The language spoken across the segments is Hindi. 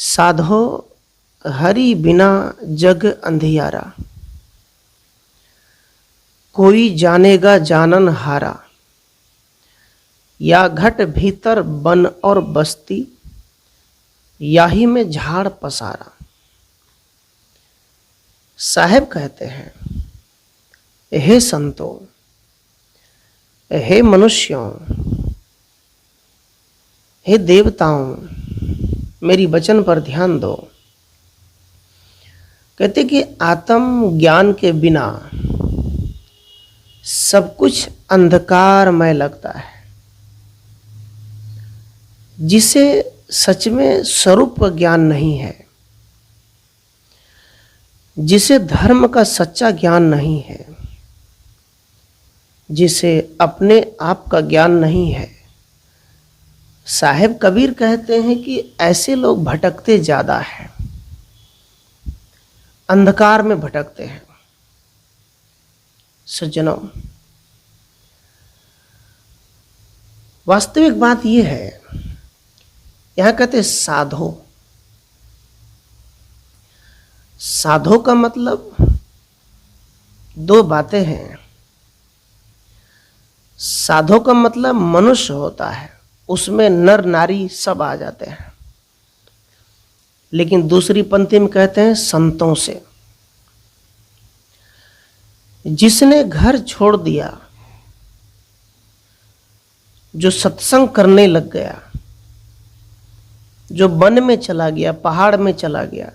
साधो हरि बिना जग अंधियारा, कोई जानेगा जानन हारा। या घट भीतर बन और बस्ती, याही में झाड़ पसारा। साहेब कहते हैं, हे संतों, हे मनुष्यों, हे देवताओं, मेरी वचन पर ध्यान दो। कहते कि आत्म ज्ञान के बिना सब कुछ अंधकारमय लगता है। जिसे सच में स्वरूप ज्ञान नहीं है, जिसे धर्म का सच्चा ज्ञान नहीं है, जिसे अपने आप का ज्ञान नहीं है, साहेब कबीर कहते हैं कि ऐसे लोग भटकते ज्यादा हैं, अंधकार में भटकते हैं। सज्जनों, वास्तविक बात यह है, यहां कहते साधो। साधो का मतलब दो बातें हैं। साधो का मतलब मनुष्य होता है, उसमें नर नारी सब आ जाते हैं। लेकिन दूसरी पंक्ति में कहते हैं संतों से। जिसने घर छोड़ दिया, जो सत्संग करने लग गया, जो वन में चला गया, पहाड़ में चला गया,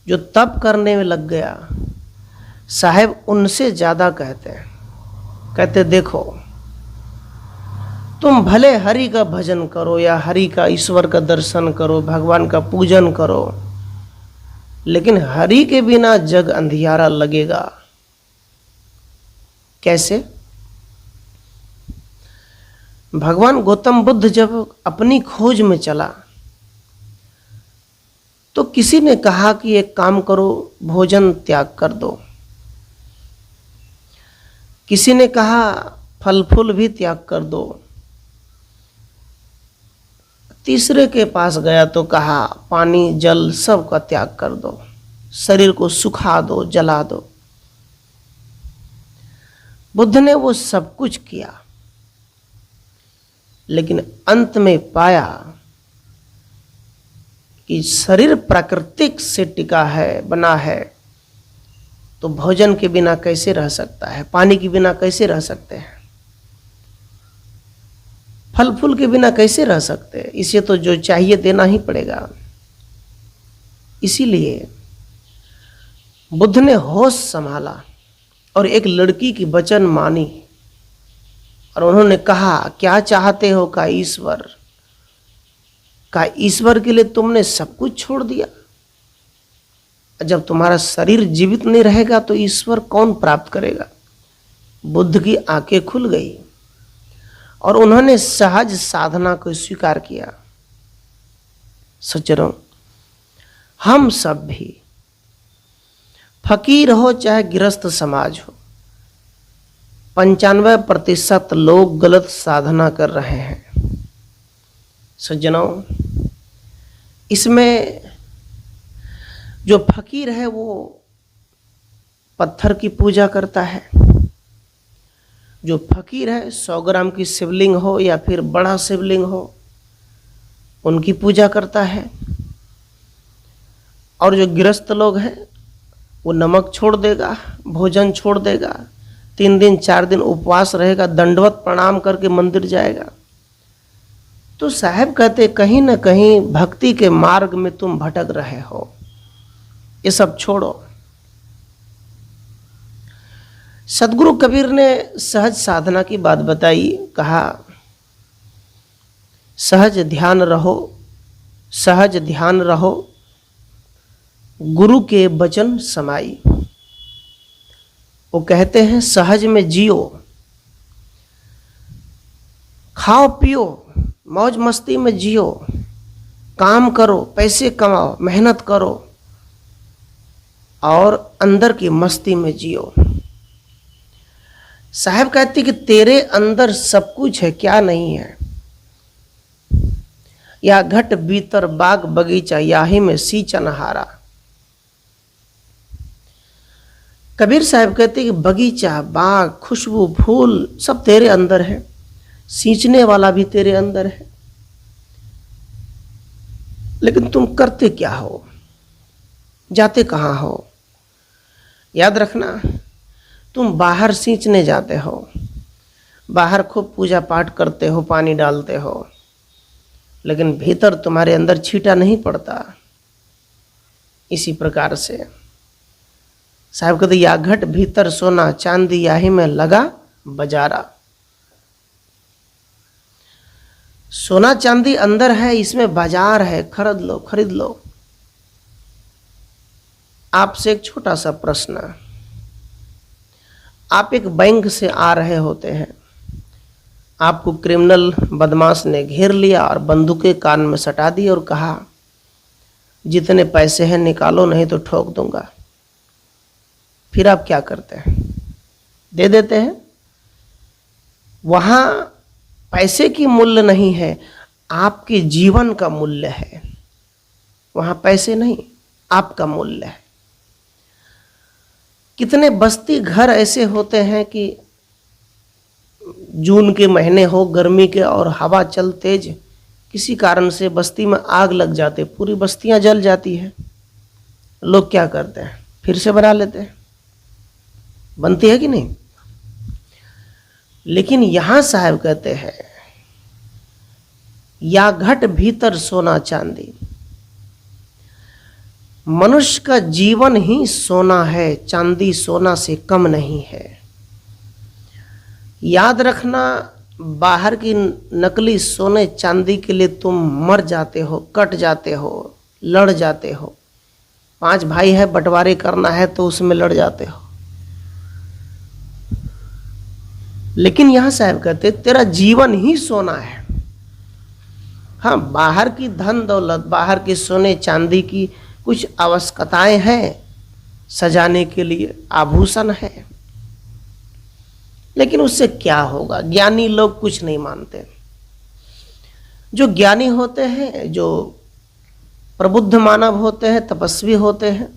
जो तप करने में लग गया, साहेब उनसे ज्यादा कहते हैं। कहते देखो, तुम भले हरि का भजन करो या हरि का, ईश्वर का दर्शन करो, भगवान का पूजन करो, लेकिन हरि के बिना जग अंधियारा लगेगा। कैसे? भगवान गौतम बुद्ध जब अपनी खोज में चला तो किसी ने कहा कि एक काम करो, भोजन त्याग कर दो। किसी ने कहा फल फूल भी त्याग कर दो। तीसरे के पास गया तो कहा पानी जल सब का त्याग कर दो, शरीर को सुखा दो, जला दो। बुद्ध ने वो सब कुछ किया, लेकिन अंत में पाया कि शरीर प्राकृतिक से टिका है, बना है, तो भोजन के बिना कैसे रह सकता है, पानी के बिना कैसे रह सकते हैं, फल फूल के बिना कैसे रह सकते हैं। इसे तो जो चाहिए देना ही पड़ेगा। इसीलिए बुद्ध ने होश संभाला और एक लड़की की वचन मानी और उन्होंने कहा, क्या चाहते हो का ईश्वर? का ईश्वर के लिए तुमने सब कुछ छोड़ दिया? जब तुम्हारा शरीर जीवित नहीं रहेगा तो ईश्वर कौन प्राप्त करेगा? बुद्ध की आंखें खुल गई और उन्होंने सहज साधना को स्वीकार किया। सज्जनों, हम सब भी, फकीर हो चाहे गृहस्थ समाज हो, 95% लोग गलत साधना कर रहे हैं। सज्जनों, इसमें जो फकीर है वो पत्थर की पूजा करता है। जो फकीर है 100 ग्राम की शिवलिंग हो या फिर बड़ा शिवलिंग हो, उनकी पूजा करता है। और जो गृहस्थ लोग हैं वो नमक छोड़ देगा, भोजन छोड़ देगा, 3 दिन 4 दिन उपवास रहेगा, दंडवत प्रणाम करके मंदिर जाएगा। तो साहब कहते कहीं ना कहीं भक्ति के मार्ग में तुम भटक रहे हो। ये सब छोड़ो। सदगुरु कबीर ने सहज साधना की बात बताई। कहा सहज ध्यान रहो, सहज ध्यान रहो, गुरु के वचन समाई। वो कहते हैं सहज में जियो, खाओ पियो, मौज मस्ती में जियो, काम करो, पैसे कमाओ, मेहनत करो और अंदर की मस्ती में जियो। साहब कहती कि तेरे अंदर सब कुछ है, क्या नहीं है? या घट भीतर बाग बगीचा याही में सींचन हारा। कबीर साहब कहते कि बगीचा, बाग, खुशबू, फूल सब तेरे अंदर है, सींचने वाला भी तेरे अंदर है, लेकिन तुम करते क्या हो, जाते कहाँ हो? याद रखना, तुम बाहर सींचने जाते हो, बाहर खूब पूजा पाठ करते हो, पानी डालते हो, लेकिन भीतर तुम्हारे अंदर छींटा नहीं पड़ता। इसी प्रकार से साहब कहते या घट भीतर सोना चांदी याही में लगा बजारा। सोना चांदी अंदर है, इसमें बाजार है, खरीद लो खरीद लो। आपसे एक छोटा सा प्रश्न, आप एक बैंक से आ रहे होते हैं, आपको क्रिमिनल बदमाश ने घेर लिया और बंदूकें कान में सटा दी और कहा जितने पैसे हैं निकालो नहीं तो ठोक दूंगा। फिर आप क्या करते हैं? दे देते हैं। वहां पैसे की मूल्य नहीं है, आपके जीवन का मूल्य है। वहां पैसे नहीं, आपका मूल्य है। कितने बस्ती घर ऐसे होते हैं कि जून के महीने हो, गर्मी के, और हवा चल तेज, किसी कारण से बस्ती में आग लग जाते, पूरी बस्तियां जल जाती है। लोग क्या करते हैं? फिर से बना लेते हैं। बनती है कि नहीं? लेकिन यहां साहब कहते हैं या घट भीतर सोना चांदी। मनुष्य का जीवन ही सोना है, चांदी सोना से कम नहीं है। याद रखना, बाहर की नकली सोने चांदी के लिए तुम मर जाते हो, कट जाते हो, लड़ जाते हो। 5 भाई है, बंटवारे करना है तो उसमें लड़ जाते हो। लेकिन यहां साहब कहते तेरा जीवन ही सोना है। हाँ, बाहर की धन दौलत, बाहर के सोने चांदी की कुछ आवश्यकताएं हैं, सजाने के लिए आभूषण है, लेकिन उससे क्या होगा? ज्ञानी लोग कुछ नहीं मानते। जो ज्ञानी होते हैं, जो प्रबुद्ध मानव होते हैं, तपस्वी होते हैं,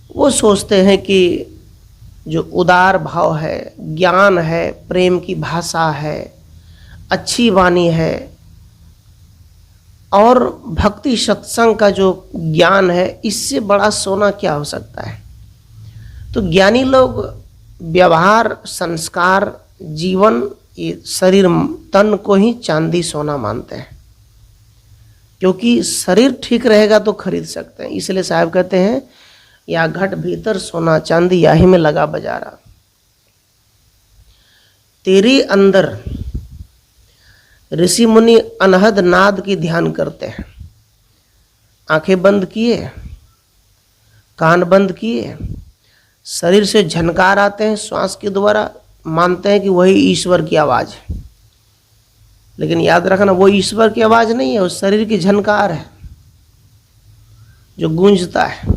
वो सोचते हैं कि जो उदार भाव है, ज्ञान है, प्रेम की भाषा है, अच्छी वाणी है, और भक्ति सत्संग का जो ज्ञान है, इससे बड़ा सोना क्या हो सकता है? तो ज्ञानी लोग व्यवहार, संस्कार, जीवन, ये शरीर तन को ही चांदी सोना मानते हैं, क्योंकि शरीर ठीक रहेगा तो खरीद सकते हैं। इसलिए साहब कहते हैं या घट भीतर सोना चांदी याही में लगा बजारा। तेरे अंदर ऋषि मुनि अनहद नाद की ध्यान करते हैं, आंखें बंद किए, कान बंद किए, शरीर से झनकार आते हैं, श्वास के द्वारा मानते हैं कि वही ईश्वर की आवाज है। लेकिन याद रखना, वो ईश्वर की आवाज नहीं है, वो शरीर की झनकार है जो गूंजता है।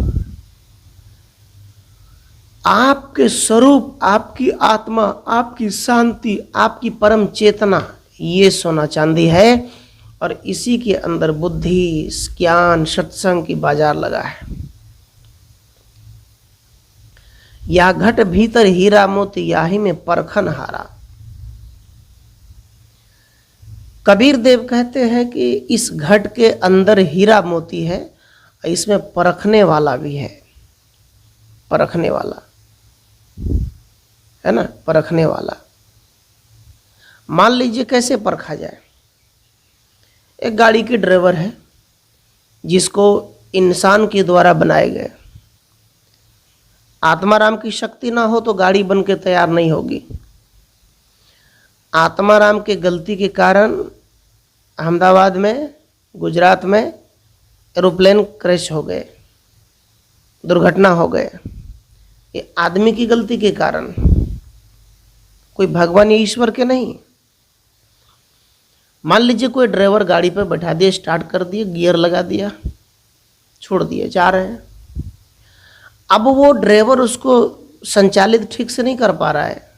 आपके स्वरूप, आपकी आत्मा, आपकी शांति, आपकी परम चेतना, ये सोना चांदी है, और इसी के अंदर बुद्धि, ज्ञान, सत्संग की बाजार लगा है। या घट भीतर हीरा मोती याही में परखन हारा। कबीर देव कहते हैं कि इस घट के अंदर हीरा मोती है, इसमें परखने वाला भी है। परखने वाला है ना, परखने वाला। मान लीजिए कैसे परखा जाए। एक गाड़ी के ड्राइवर है जिसको इंसान के द्वारा बनाए गए। आत्माराम की शक्ति ना हो तो गाड़ी बन के तैयार नहीं होगी। आत्माराम के गलती के कारण अहमदाबाद में, गुजरात में एरोप्लेन क्रैश हो गए, दुर्घटना हो गए। ये आदमी की गलती के कारण, कोई भगवान या ईश्वर के नहीं। मान लीजिए कोई ड्राइवर गाड़ी पर बैठा दिया, स्टार्ट कर दिए, गियर लगा दिया, छोड़ दिए, जा रहे हैं। अब वो ड्राइवर उसको संचालित ठीक से नहीं कर पा रहा है,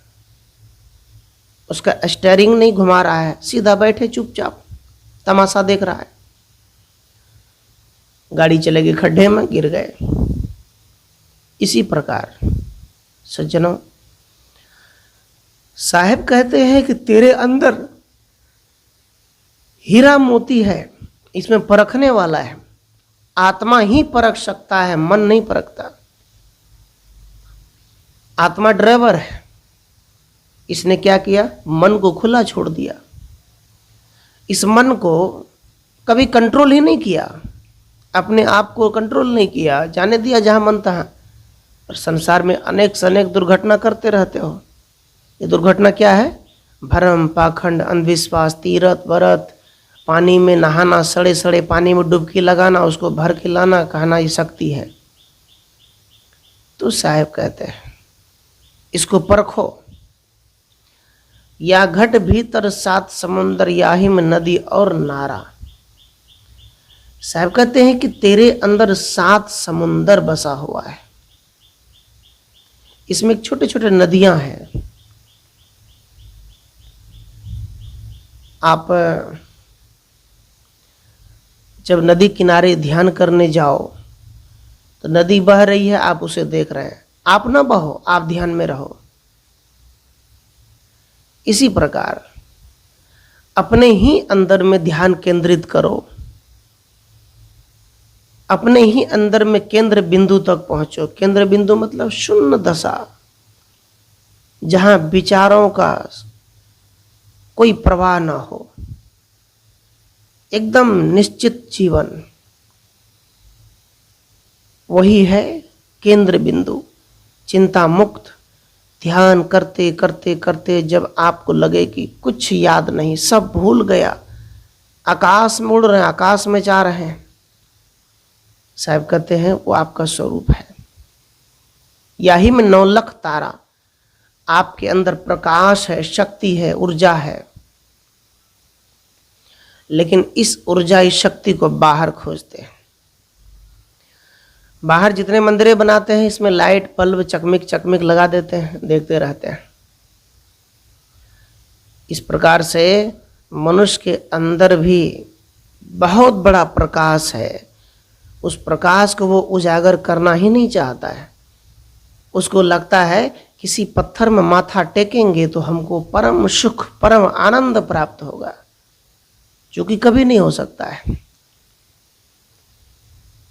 उसका स्टीयरिंग नहीं घुमा रहा है, सीधा बैठे चुपचाप। तमाशा देख रहा है। गाड़ी चले गई खड्डे में, गिर गए। इसी प्रकार सज्जनों, साहब कहते हैं कि तेरे अंदर हीरा मोती है, इसमें परखने वाला है। आत्मा ही परख सकता है, मन नहीं परखता। आत्मा ड्राइवर है। इसने क्या किया? मन को खुला छोड़ दिया। इस मन को कभी कंट्रोल ही नहीं किया, अपने आप को कंट्रोल नहीं किया, जाने दिया जहां मन तहां। और संसार में अनेक से अनेक दुर्घटना करते रहते हो। ये दुर्घटना क्या है? भ्रम, पाखंड, अंधविश्वास, तीरथ व्रत, पानी में नहाना, सड़े सड़े पानी में डुबकी लगाना, उसको भर के लाना, कहना ये शक्ति है। तो साहब कहते हैं इसको परखो। या घट भीतर सात समुंदर, याही में नदी और नारा। साहब कहते हैं कि तेरे अंदर 7 समुंदर बसा हुआ है। इसमें छोटे छोटे नदियां हैं। आप जब नदी किनारे ध्यान करने जाओ तो नदी बह रही है, आप उसे देख रहे हैं। आप ना बहो, आप ध्यान में रहो। इसी प्रकार अपने ही अंदर में ध्यान केंद्रित करो। अपने ही अंदर में केंद्र बिंदु तक पहुंचो। केंद्र बिंदु मतलब शून्य दशा, जहां विचारों का कोई प्रवाह ना हो, एकदम निश्चित जीवन। वही है केंद्र बिंदु। चिंता मुक्त ध्यान करते करते करते जब आपको लगे कि कुछ याद नहीं, सब भूल गया, आकाश में उड़ रहे हैं, आकाश में जा रहे हैं, साहब कहते हैं वो आपका स्वरूप है। यही में 9 लाख तारा। आपके अंदर प्रकाश है, शक्ति है, ऊर्जा है। लेकिन इस ऊर्जा, इस शक्ति को बाहर खोजते हैं। बाहर जितने मंदिरें बनाते हैं, इसमें लाइट बल्ब चकमिक चकमिक लगा देते हैं, देखते रहते हैं। इस प्रकार से मनुष्य के अंदर भी बहुत बड़ा प्रकाश है। उस प्रकाश को वो उजागर करना ही नहीं चाहता है। उसको लगता है किसी पत्थर में माथा टेकेंगे तो हमको परम सुख, परम आनंद प्राप्त होगा, जो कि कभी नहीं हो सकता है।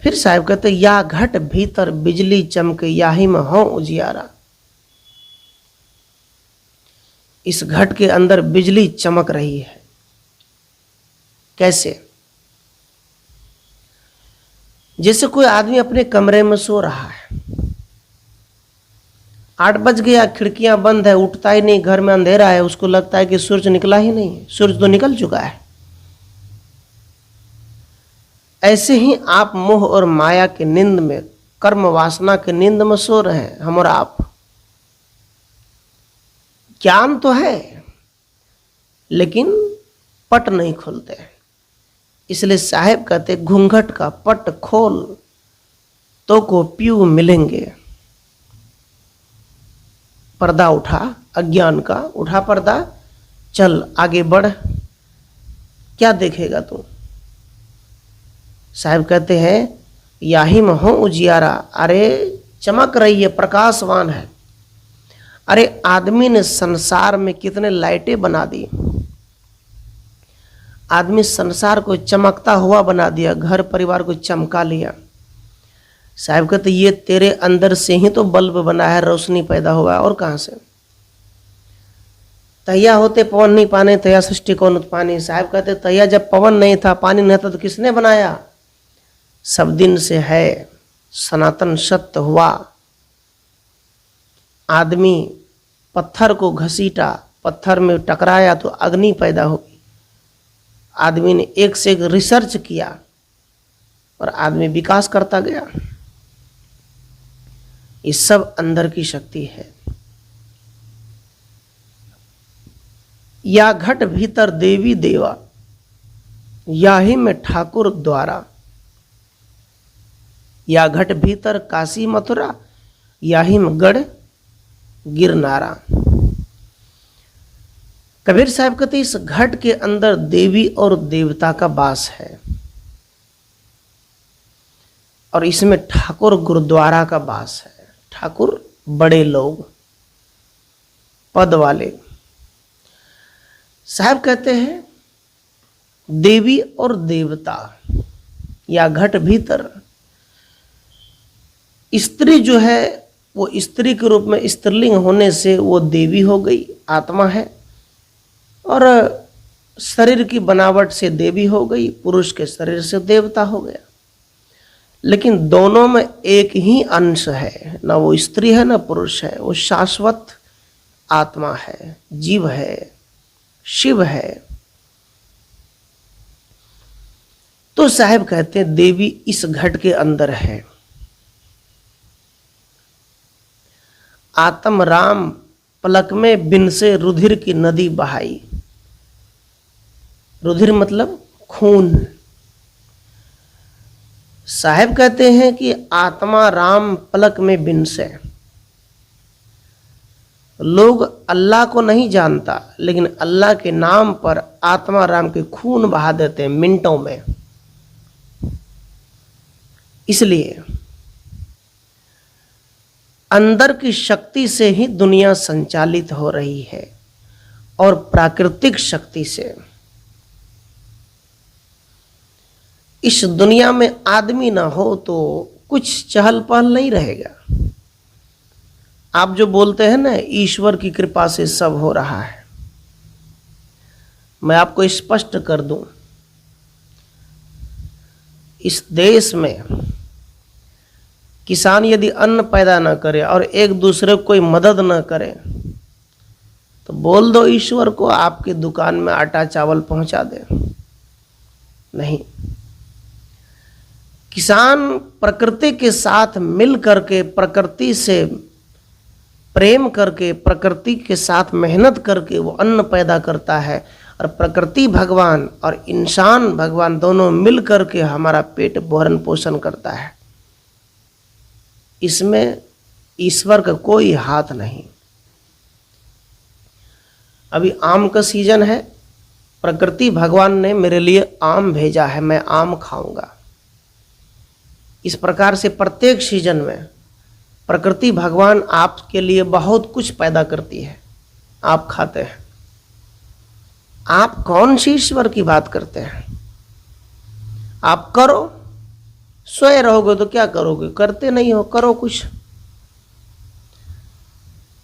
फिर साहब कहते या घट भीतर बिजली चमके, याही में हो उजियारा। इस घट के अंदर बिजली चमक रही है। कैसे? जैसे कोई आदमी अपने कमरे में सो रहा है, 8 बज गया, खिड़कियां बंद है, उठता ही नहीं, घर में अंधेरा है, उसको लगता है कि सूरज निकला ही नहीं है। सूरज तो निकल चुका है। ऐसे ही आप मोह और माया के नींद में, कर्म वासना के नींद में सो रहे हैं, हम और आप। ज्ञान तो है लेकिन पट नहीं खुलते। इसलिए साहेब कहते घूंघट का पट खोल तो को पीऊ मिलेंगे। पर्दा उठा, अज्ञान का उठा पर्दा, चल आगे बढ़, क्या देखेगा तू? साहब कहते हैं याही में हो उजियारा। अरे चमक रही है, प्रकाशवान है। अरे आदमी ने संसार में कितने लाइटें बना दी। आदमी संसार को चमकता हुआ बना दिया, घर परिवार को चमका लिया। साहब कहते ये तेरे अंदर से ही तो बल्ब बना है, रोशनी पैदा हुआ, और कहां से? तैया होते पवन नहीं पाने, तैया सृष्टि कौन उत्पानी। साहब कहते तैया जब पवन नहीं था, पानी नहीं था, तो किसने बनाया? सब दिन से है, सनातन सत्य हुआ। आदमी पत्थर को घसीटा, पत्थर में टकराया तो अग्नि पैदा होगी। आदमी ने एक से एक रिसर्च किया और आदमी विकास करता गया। ये सब अंदर की शक्ति है। या घट भीतर देवी देवा, याही में ठाकुर द्वारा। या घट भीतर काशी मथुरा, याही में गढ़ गिरनारा। कबीर साहब कहते इस घट के अंदर देवी और देवता का वास है और इसमें ठाकुर गुरुद्वारा का वास है। ठाकुर बड़े लोग, पद वाले। साहब कहते हैं देवी और देवता या घट भीतर स्त्री जो है वो स्त्री के रूप में स्त्रीलिंग होने से वो देवी हो गई, आत्मा है, और शरीर की बनावट से देवी हो गई, पुरुष के शरीर से देवता हो गया। लेकिन दोनों में एक ही अंश है, ना वो स्त्री है ना पुरुष है, वो शाश्वत आत्मा है, जीव है, शिव है। तो साहब कहते हैं देवी इस घट के अंदर है। आत्म राम पलक में बिन से रुधिर की नदी बहाई। रुधिर मतलब खून। साहब कहते हैं कि आत्मा राम पलक में बिन से। लोग अल्लाह को नहीं जानता, लेकिन अल्लाह के नाम पर आत्मा राम के खून बहा देते हैं मिनटों में। इसलिए अंदर की शक्ति से ही दुनिया संचालित हो रही है और प्राकृतिक शक्ति से। इस दुनिया में आदमी ना हो तो कुछ चहल पहल नहीं रहेगा। आप जो बोलते हैं ना ईश्वर की कृपा से सब हो रहा है, मैं आपको स्पष्ट कर दूं, इस देश में किसान यदि अन्न पैदा न करे और एक दूसरे को कोई मदद न करे तो बोल दो ईश्वर को आपकी दुकान में आटा चावल पहुंचा दे। नहीं, किसान प्रकृति के साथ मिल करके, प्रकृति से प्रेम करके, प्रकृति के साथ मेहनत करके वो अन्न पैदा करता है, और प्रकृति भगवान और इंसान भगवान दोनों मिल करके हमारा पेट भरण पोषण करता है। इसमें ईश्वर का कोई हाथ नहीं। अभी आम का सीजन है, प्रकृति भगवान ने मेरे लिए आम भेजा है, मैं आम खाऊंगा। इस प्रकार से प्रत्येक सीजन में प्रकृति भगवान आपके लिए बहुत कुछ पैदा करती है, आप खाते हैं। आप कौन सी ईश्वर की बात करते हैं? आप करो, सोए रहोगे तो क्या करोगे? करते नहीं हो, करो कुछ।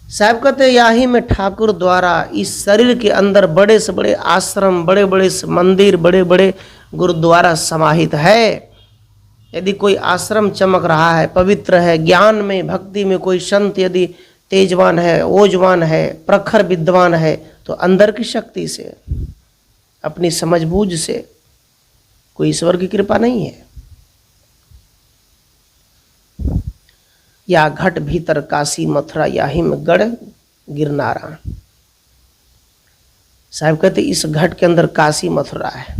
साहब कहते यही में ठाकुर द्वारा इस शरीर के अंदर बड़े से बड़े आश्रम, बड़े बड़े मंदिर, बड़े बड़े गुरुद्वारा समाहित है। यदि कोई आश्रम चमक रहा है, पवित्र है, ज्ञान में, भक्ति में कोई संत यदि तेजवान है, ओजवान है, प्रखर विद्वान है, तो अंदर की शक्ति से, अपनी समझबूझ से, कोई ईश्वर की कृपा नहीं है। या घट भीतर काशी मथुरा, याही में गढ़ गिरनारा। साहब कहते इस घट के अंदर काशी मथुरा है।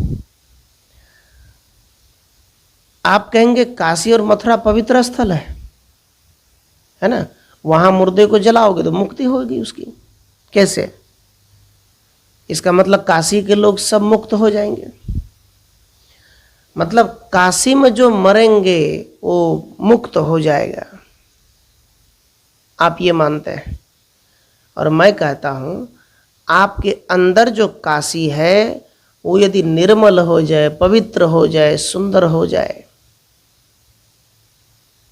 आप कहेंगे काशी और मथुरा पवित्र स्थल है ना, वहां मुर्दे को जलाओगे तो मुक्ति होगी उसकी। कैसे? इसका मतलब काशी के लोग सब मुक्त हो जाएंगे। मतलब काशी में जो मरेंगे वो मुक्त हो जाएगा, आप ये मानते हैं। और मैं कहता हूं आपके अंदर जो काशी है वो यदि निर्मल हो जाए, पवित्र हो जाए, सुंदर हो जाए,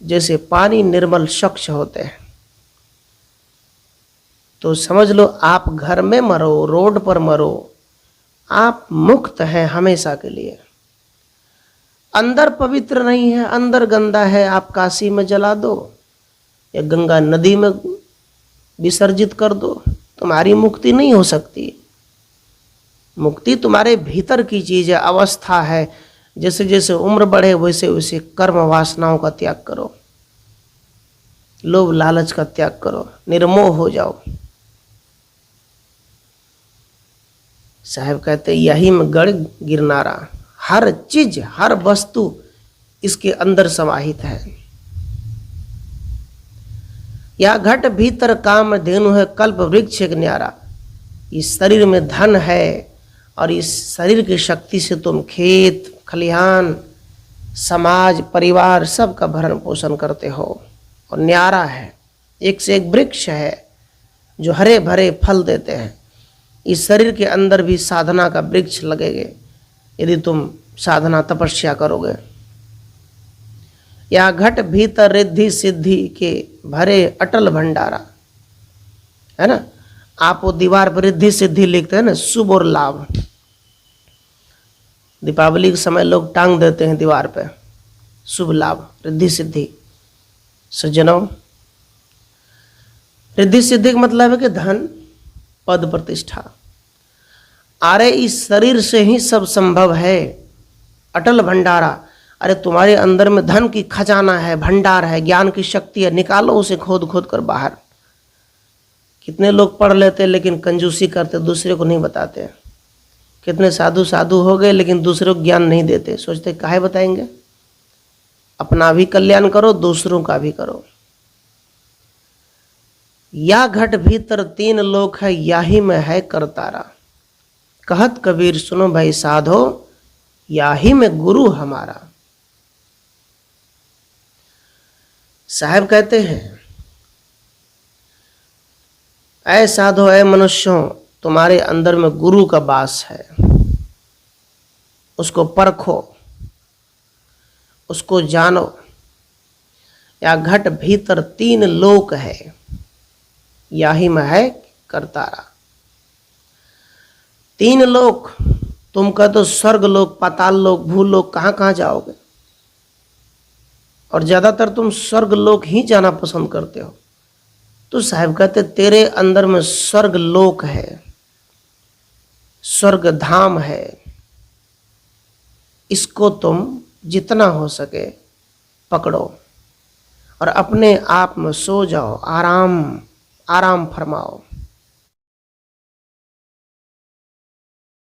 जैसे पानी निर्मल स्वच्छ होते हैं, तो समझ लो आप घर में मरो, रोड पर मरो, आप मुक्त हैं हमेशा के लिए। अंदर पवित्र नहीं है, अंदर गंदा है, आप काशी में जला दो या गंगा नदी में विसर्जित कर दो, तुम्हारी मुक्ति नहीं हो सकती। मुक्ति तुम्हारे भीतर की चीज है, अवस्था है। जैसे जैसे उम्र बढ़े वैसे वैसे कर्म वासनाओं का त्याग करो, लोभ लालच का त्याग करो, निर्मोह हो जाओ। साहब कहते यही में गढ़ गिरनारा, हर चीज, हर वस्तु इसके अंदर समाहित है। या घट भीतर काम धेनु है, कल्प वृक्ष एक न्यारा। इस शरीर में धन है और इस शरीर की शक्ति से तुम खेत खलिहान समाज परिवार सब का भरण पोषण करते हो। और न्यारा है, एक से एक वृक्ष है जो हरे भरे फल देते हैं। इस शरीर के अंदर भी साधना का वृक्ष लगेंगे यदि तुम साधना तपस्या करोगे। या घट भीतर रिद्धि सिद्धि के भरे अटल भंडारा, है ना। आप वो दीवार पर रिद्धि सिद्धि लिखते हैं ना, शुभ और लाभ। दीपावली के समय लोग टांग देते हैं दीवार पे, शुभ लाभ रिद्धि सिद्धि। सज्जनों, रिद्धि सिद्धि का मतलब है कि धन पद प्रतिष्ठा। अरे इस शरीर से ही सब संभव है। अटल भंडारा, अरे तुम्हारे अंदर में धन की खजाना है, भंडार है, ज्ञान की शक्ति है, निकालो उसे खोद खोद कर बाहर। कितने लोग पढ़ लेते लेकिन कंजूसी करते, दूसरे को नहीं बताते। कितने साधु साधु हो गए लेकिन दूसरों को ज्ञान नहीं देते, सोचते काहे बताएंगे। अपना भी कल्याण करो, दूसरों का भी करो। या घट भीतर तीन लोक है, याही में है करतारा। कहत कबीर सुनो भाई साधो, याही में गुरु हमारा। साहब कहते हैं, ऐ साधो ऐ मनुष्यों, तुम्हारे अंदर में गुरु का वास है। उसको परखो, उसको जानो। या घट भीतर तीन लोक है, याही में है करतारा। तीन लोक, तुम कहते हो स्वर्ग लोक, पाताल लोक, भूलोक, कहाँ कहाँ जाओगे। और ज्यादातर तुम स्वर्ग लोक ही जाना पसंद करते हो। तो साहब कहते तेरे अंदर में स्वर्ग लोक है, स्वर्ग धाम है। इसको तुम जितना हो सके पकड़ो और अपने आप में सो जाओ, आराम आराम फरमाओ।